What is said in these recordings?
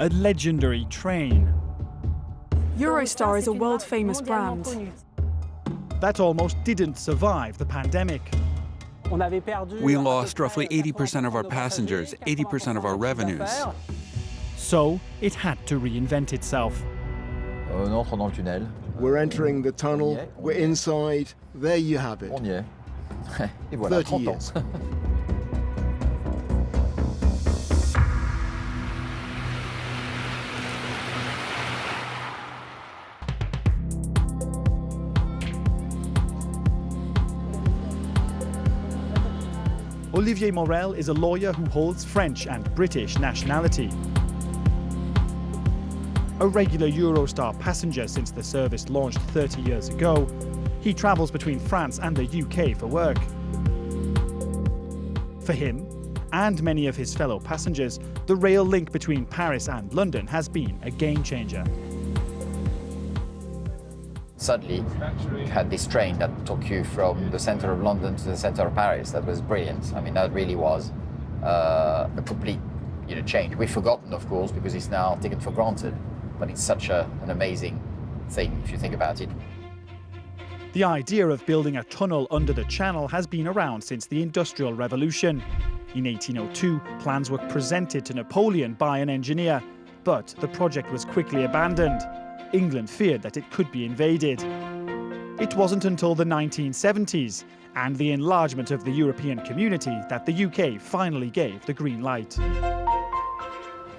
a legendary train Eurostar is a world-famous brand. that almost didn't survive the pandemic. We lost roughly 80% of our passengers, 80% of our revenues. So it had to reinvent itself. On entre dans le tunnel. We're entering the tunnel, we're inside, there you have it. On y est. Et voilà, 30 30 years. ans. Olivier Morel is a lawyer who holds French and British nationality. A regular Eurostar passenger since the service launched 30 years ago, he travels between France and the UK for work. For him, and many of his fellow passengers, the rail link between Paris and London has been a game changer. Suddenly, you had this train that took you from the center of London to the center of Paris. That was brilliant. I mean, that really was a complete, change. We've forgotten, of course, because it's now taken for granted. But it's such an amazing thing if you think about it. The idea of building a tunnel under the Channel has been around since the Industrial Revolution. In 1802, plans were presented to Napoleon by an engineer, but the project was quickly abandoned. England feared that it could be invaded. It wasn't until the 1970s and the enlargement of the European community that the UK finally gave the green light.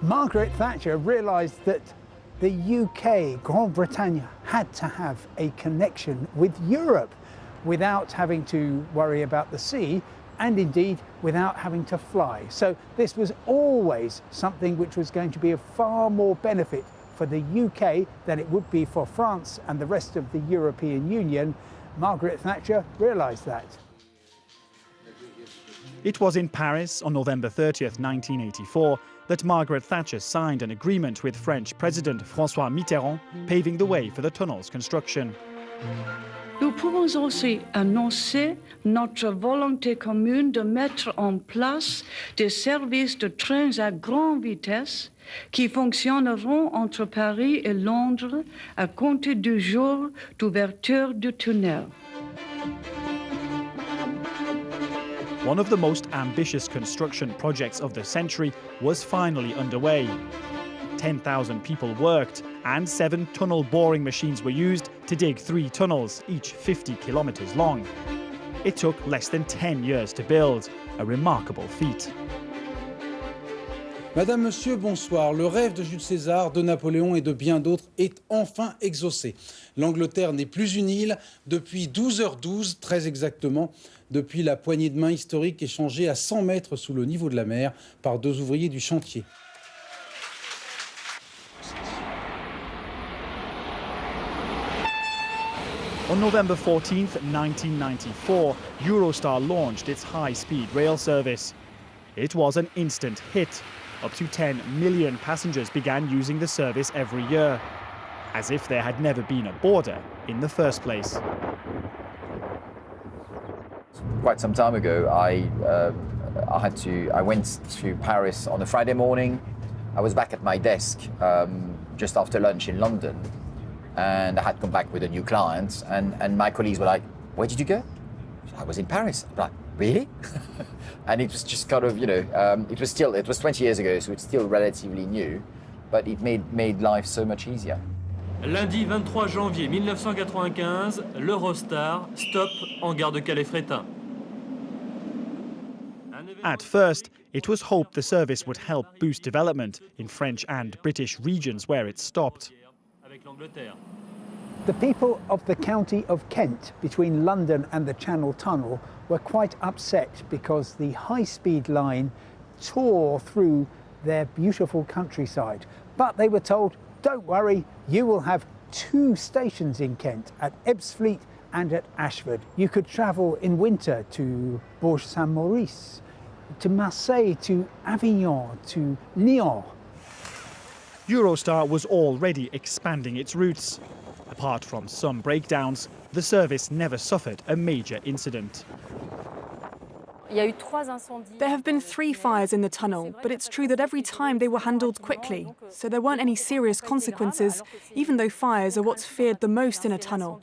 Margaret Thatcher realised that the UK, Grand Britannia, had to have a connection with Europe without having to worry about the sea and indeed without having to fly. So this was always something which was going to be of far more benefit for the UK than it would be for France and the rest of the European Union. Margaret Thatcher realised that. It was in Paris on November 30th, 1984, that Margaret Thatcher signed an agreement with French President François Mitterrand, paving the way for the tunnel's construction. Nous pouvons aussi annoncer notre volonté commune de mettre en place des services de trains à grande vitesse qui fonctionneront entre Paris et Londres à compter du jour d'ouverture du tunnel. One of the most ambitious construction projects of the century was finally underway. 10,000 people worked and 7 tunnel boring machines were used to dig 3 tunnels, each 50 kilometers long. It took less than 10 years to build, a remarkable feat. Madame, Monsieur, bonsoir. Le rêve de Jules César, de Napoléon et de bien d'autres est enfin exaucé. L'Angleterre n'est plus une île depuis 12h12, très exactement, depuis la poignée de main historique échangée à 100 mètres sous le niveau de la mer par 2 ouvriers du chantier. On November 14th, 1994, Eurostar launched its high-speed rail service. It was an instant hit. Up to 10 million passengers began using the service every year, as if there had never been a border in the first place. Quite some time ago, I went to Paris on a Friday morning. I was back at my desk just after lunch in London, and I had come back with a new client, and my colleagues were like, "Where did you go?" I was in Paris. I'm like, really? And it was just kind of, it was 20 years ago, so it's still relatively new, but it made life so much easier. Lundi 23 janvier 1995, l'Eurostar stoppe en gare de Calais-Frétin. At first, it was hoped the service would help boost development in French and British regions where it stopped. The people of the county of Kent, between London and the Channel Tunnel, were quite upset because the high-speed line tore through their beautiful countryside. But they were told, don't worry, you will have 2 stations in Kent, at Ebbsfleet and at Ashford. You could travel in winter to Bourg-Saint-Maurice, to Marseille, to Avignon, to Lyon. Eurostar was already expanding its routes. Apart from some breakdowns, the service never suffered a major incident. There have been 3 fires in the tunnel, but it's true that every time they were handled quickly, so there weren't any serious consequences, even though fires are what's feared the most in a tunnel.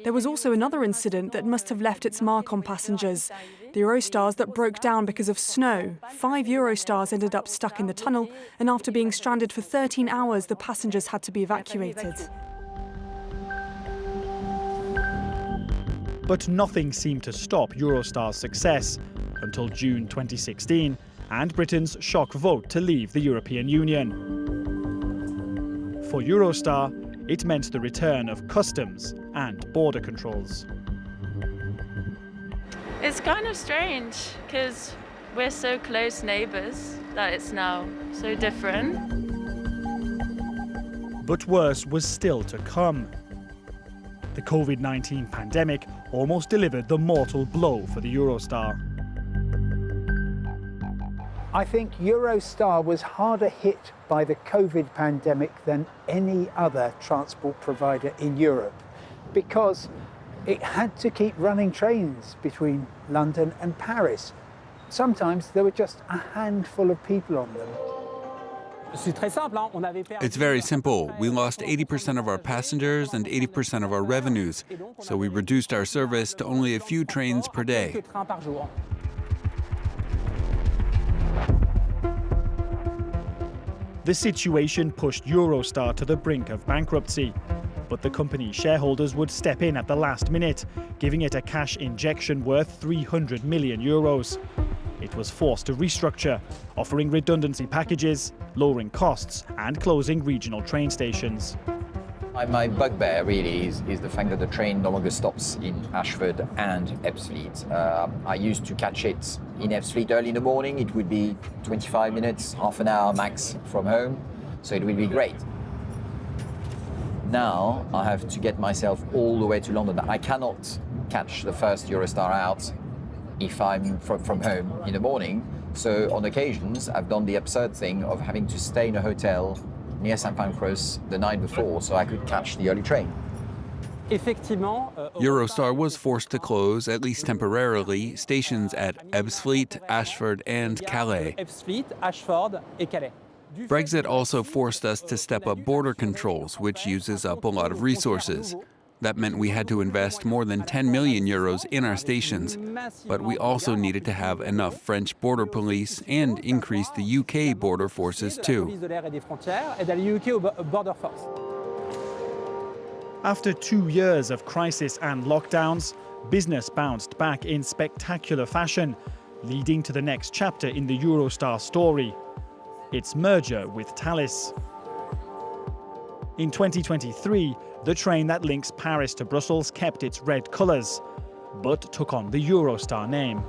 There was also another incident that must have left its mark on passengers. The Eurostars that broke down because of snow. 5 Eurostars ended up stuck in the tunnel, and after being stranded for 13 hours, the passengers had to be evacuated. But nothing seemed to stop Eurostar's success until June 2016 and Britain's shock vote to leave the European Union. For Eurostar, it meant the return of customs and border controls. It's kind of strange because we're so close neighbours that it's now so different. But worse was still to come. The COVID-19 pandemic almost delivered the mortal blow for the Eurostar. I think Eurostar was harder hit by the COVID pandemic than any other transport provider in Europe because it had to keep running trains between London and Paris. Sometimes there were just a handful of people on them. It's very simple. We lost 80% of our passengers and 80% of our revenues, so we reduced our service to only a few trains per day. The situation pushed Eurostar to the brink of bankruptcy, but the company's shareholders would step in at the last minute, giving it a cash injection worth 300 million euros. It was forced to restructure, offering redundancy packages, lowering costs and closing regional train stations. My bugbear really is the fact that the train no longer stops in Ashford and Ebbsfleet. I used to catch it in Ebbsfleet early in the morning. It would be 25 minutes, half an hour max from home, so it would be great. Now I have to get myself all the way to London. I cannot catch the first Eurostar out if I'm from home in the morning. So on occasions, I've done the absurd thing of having to stay in a hotel near St. Pancras the night before so I could catch the early train. Eurostar was forced to close, at least temporarily, stations at Ebbsfleet, Ashford and Calais. Brexit also forced us to step up border controls, which uses up a lot of resources. That meant we had to invest more than 10 million euros in our stations, but we also needed to have enough French border police and increase the UK border forces too. After 2 years of crisis and lockdowns, business bounced back in spectacular fashion, leading to the next chapter in the Eurostar story, its merger with Thalys. In 2023, the train that links Paris to Brussels kept its red colours, but took on the Eurostar name.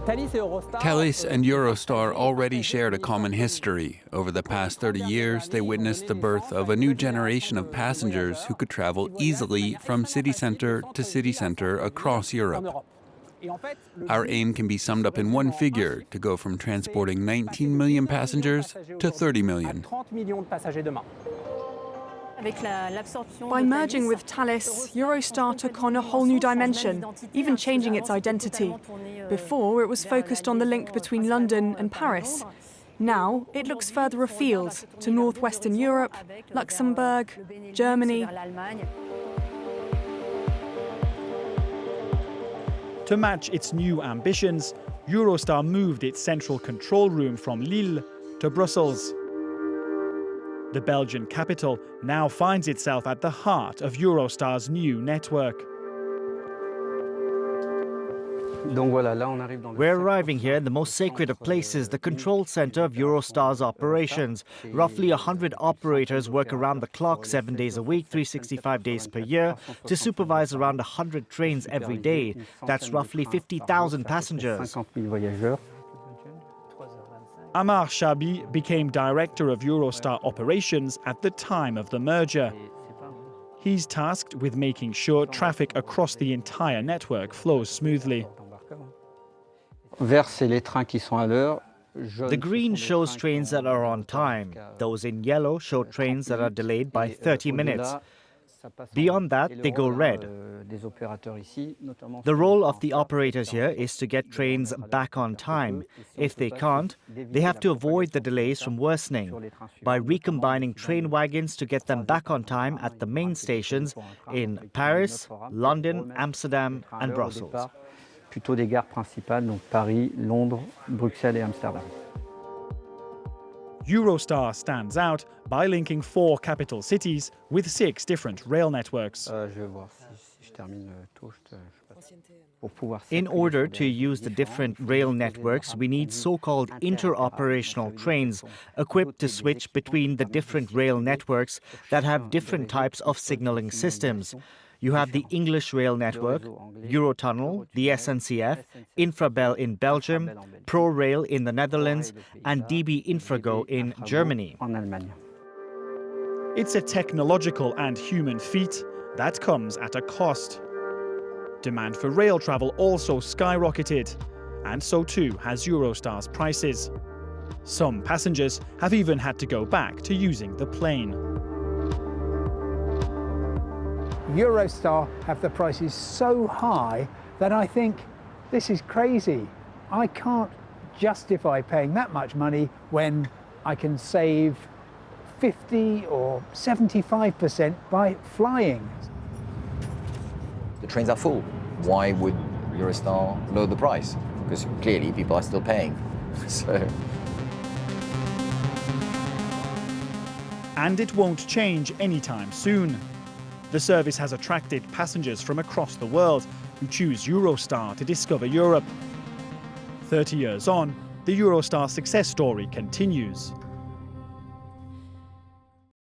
Thalys and Eurostar already shared a common history. Over the past 30 years, they witnessed the birth of a new generation of passengers who could travel easily from city centre to city centre across Europe. Our aim can be summed up in one figure, to go from transporting 19 million passengers to 30 million. By merging with Thalys, Eurostar took on a whole new dimension, even changing its identity. Before, it was focused on the link between London and Paris. Now, it looks further afield, to northwestern Europe, Luxembourg, Germany. To match its new ambitions, Eurostar moved its central control room from Lille to Brussels. The Belgian capital now finds itself at the heart of Eurostar's new network. We're arriving here in the most sacred of places, the control center of Eurostar's operations. Roughly 100 operators work around the clock 7 days a week, 365 days per year, to supervise around 100 trains every day. That's roughly 50,000 passengers. Amar Chabi became director of Eurostar operations at the time of the merger. He's tasked with making sure traffic across the entire network flows smoothly. The green shows trains that are on time. Those in yellow show trains that are delayed by 30 minutes. Beyond that, they go red. The role of the operators here is to get trains back on time. If they can't, they have to avoid the delays from worsening by recombining train wagons to get them back on time at the main stations in Paris, London, Amsterdam and Brussels. Plutôt des gares principales, donc Paris, Londres, Bruxelles et Amsterdam. Eurostar stands out by linking 4 capital cities with 6 different rail networks. In order to use the different rail networks, we need so-called interoperational trains equipped to switch between the different rail networks that have different types of signaling systems. You have the English rail network, Eurotunnel, the SNCF, Infrabel in Belgium, ProRail in the Netherlands, and DB Infrago in Germany. It's a technological and human feat that comes at a cost. Demand for rail travel also skyrocketed, and so too has Eurostar's prices. Some passengers have even had to go back to using the plane. Eurostar have the prices so high that I think this is crazy. I can't justify paying that much money when I can save 50 or 75% by flying. The trains are full. Why would Eurostar lower the price? Because clearly people are still paying. And it won't change anytime soon. The service has attracted passengers from across the world who choose Eurostar to discover Europe. 30 years on, the Eurostar success story continues.